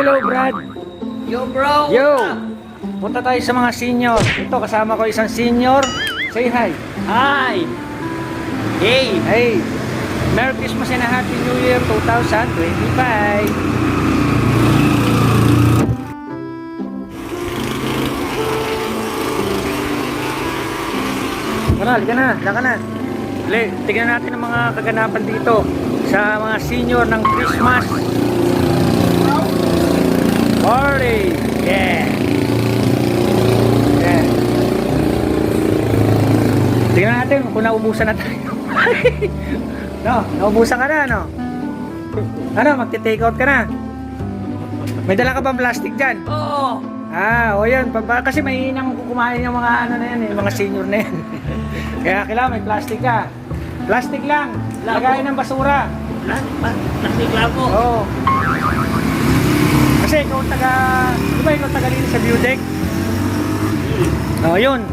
hello Brad. Yo bro! Yo! Punta tayo sa mga senior. Ito, kasama ko isang senior. Say hi. Hi! Hey! Hey! Merry Christmas and a Happy New Year 2025. Halika na, halika na. Tignan natin ang mga kaganapan dito sa mga senior ng Christmas party. Yeah. Yeah. Tignan natin kung naubusan na tayo. No, naubusan ka na, no? Ano, magti-take out ka na? May dala ka bang plastic dyan? Oo! O yan, kasi may inang kumain yung mga ano na yan, mga senior na yan. Kaya kailangan may plastic ka. Plastic lang, lagayin ng basura. Plastic lang po. Oo. Kasi ikaw taga, di ba ikaw taga dito sa view deck? Yun.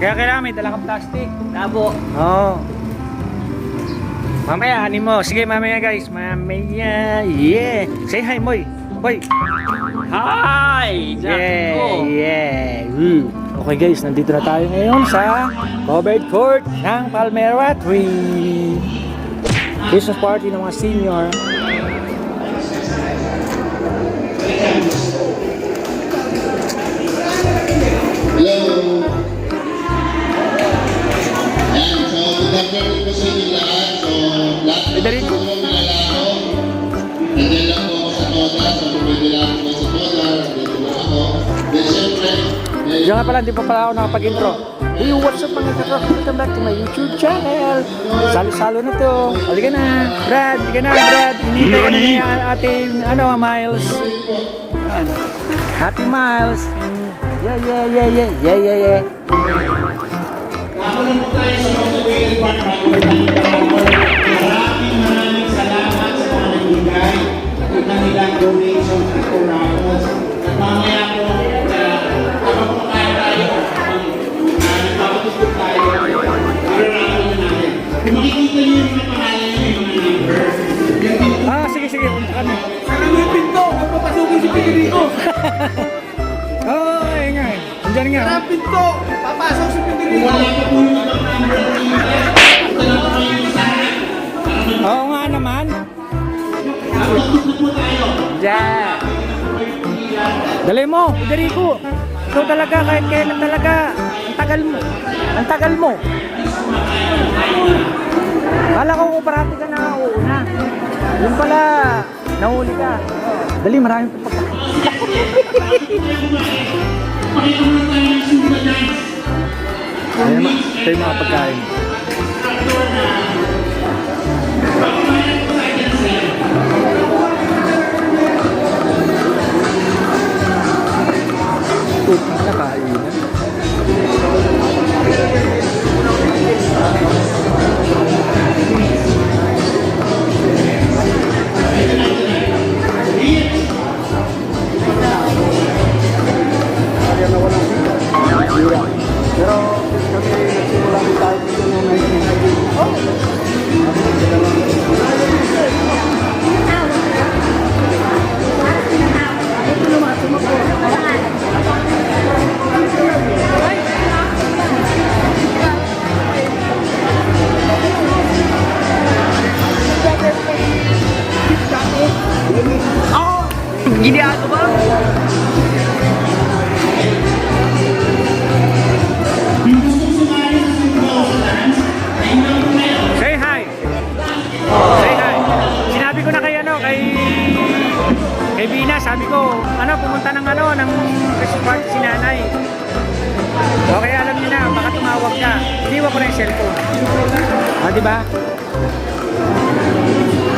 Kaya kailangan may dala kang plastic. Labo. Oo. Mamaya, anin mo. Sige, mamaya guys. Mamaya. Yeah. Say hi, Moy. Boy. Hi! Yeah. Okay guys, nandito na tayo ngayon sa covered court ng Palmera Tree. Christmas party ng mga senior. Hello! Ayan, so good afternoon po sa inyo lahat. So, lahat po Federico. sa mga nilalako. Nandiyan lang po ako sa Toda. So, pwede lang po sa Toda. Dito lang ako. Then, syempre, Diyan nga pala, hindi pa pala ako nakapag-intro. Hey, what's up mga katrok? Welcome back to my YouTube channel. Salo-salo na to. Halika na, Brad. Halika na, Brad. Hinihintay ka na ni ating, Miles. Happy Miles. Yeah. ako lang po tayo sa Motivated Park. Maraming salamat sa mga nagbigay ng kanilang donations at raffles. At mamaya po, habang kumakain tayo, nagpapatugtog tayo, i-raffle na natin. Kung makikita niyo yung mga pangalan niyo, yung mga number, yung pinto. Sige. Punta kami. Sarang yung pinto, huwag papasukin si Federico. Ayun nga. Andiyan nga. Sarang pinto, papasok si Federico. Wala pa po yung ibang number. Ito na po kayo sa Oo nga naman. Magtugtog po tayo. Yeah. Dali mo, Federico. Ikaw talaga, kahit kailan talaga. Ang tagal mo. Kala ko kung parati ka na uuna. Yung pala, nahuli ka. Dali, marami pa pagkain. Pakita mo na tayo ng Simba Dance. Ito yung mga pagkain. Nakainan. Pero kami nagsimula rin tayo dito noong 1990. Gini ako ba? Say hi. Sinabi ko na kay Bina, sabi ko, pumunta ng Christmas party si nanay. Okay, alam niyo na, baka tumawag ka. Iniwan ko na yung cellphone. Di ba?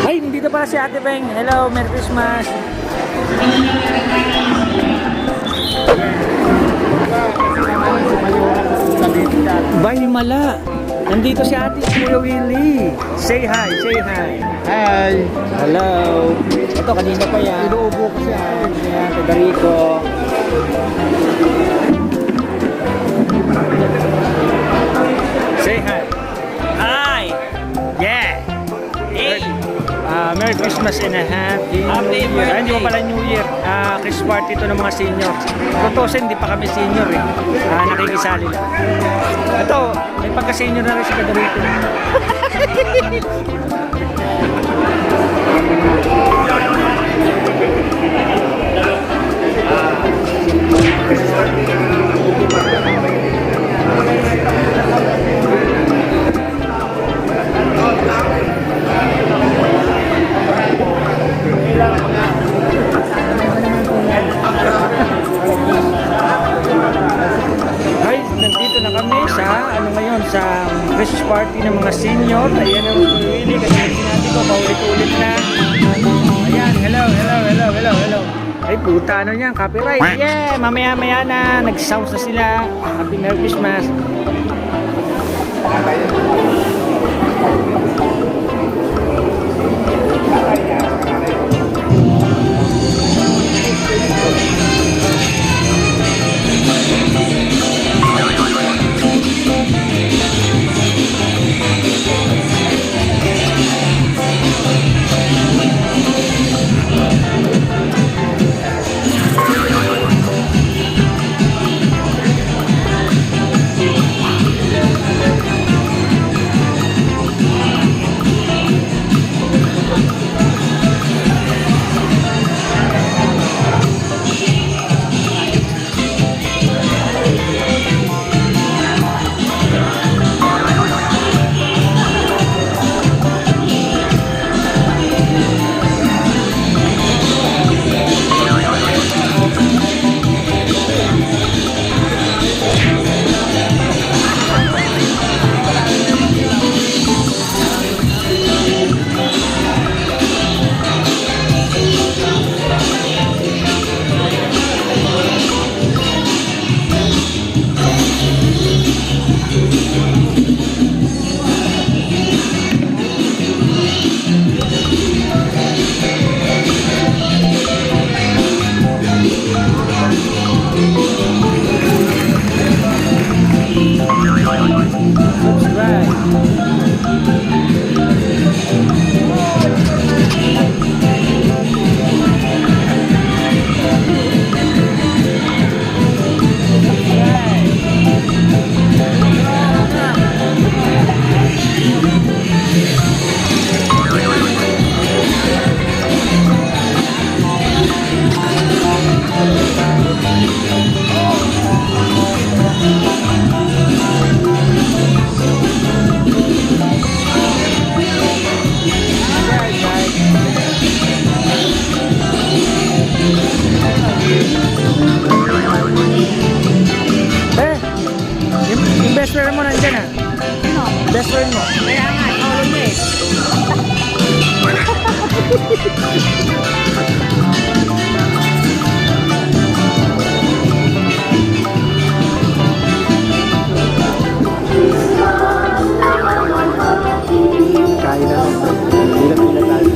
Ay, nandito pala si Ate Beng. Hello, Merry Christmas. Bay mala. Nandito si Ate Kuya Willie. Say hi. Hi! Hello. Ito kanina pa yan. Inuubo ko siya. Yan, Federico. Say hi. Hi! Yeah. Hey! Merry Christmas. Christmas and a Happy Happy New Year. Ay, hindi ko birthday. pala New Year. Christmas party ito ng mga senior. Tutusin, hindi pa kami senior eh. Nakikisali lang. Ito, may pagka-senior na rin si Kadarito. Guys, nandito na kami sa ano ngayon sa Christmas party ng mga senior. Ayan ang Willy kasi sinabi ko paulit-ulit na. Ayan, hello. Ay puta ano yan, copyright. Yeah, mamaya-maya na nag-sounds na sila. Happy Merry Christmas. Best friend mo nandyan ah. Best friend mo. Kaya nga, tawag mo eh. Kain na lang. Pila-pila tayo.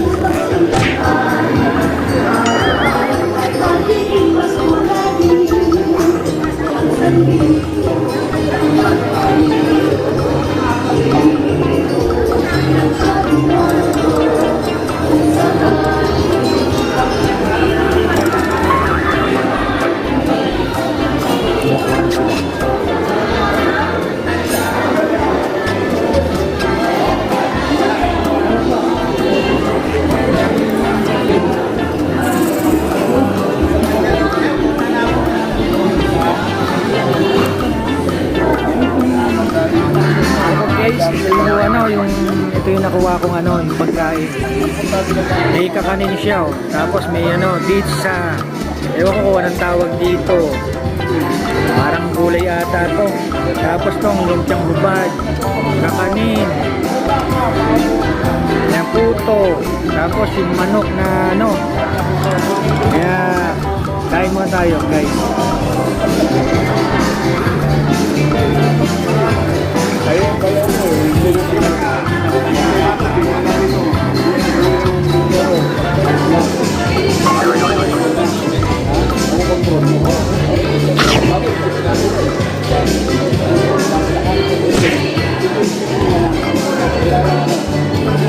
Ito yung nakuha kong yung pagkain. May kakanin siya Tapos may pizza. Ewan ko kung anong tawag dito. Parang gulay ata to. Tapos tong lumpiang hubad. Kakanin. Yung puto. Tapos yung manok na Kaya kain muna tayo guys.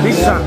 Pizza.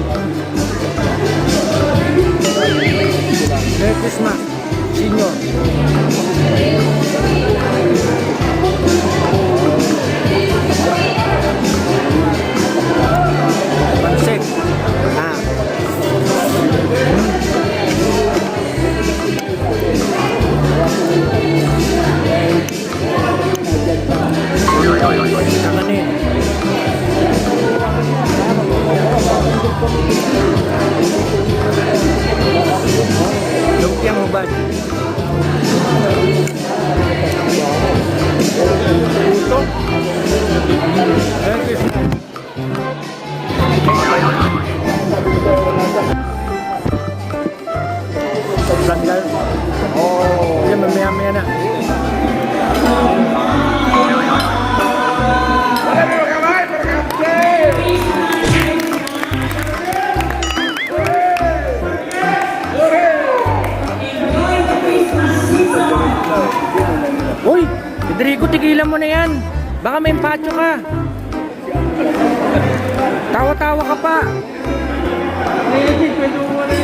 Rodrigo, tigilan mo na yan. Baka may empacho ka. Tawa-tawa ka pa. Ayun, kwento mo na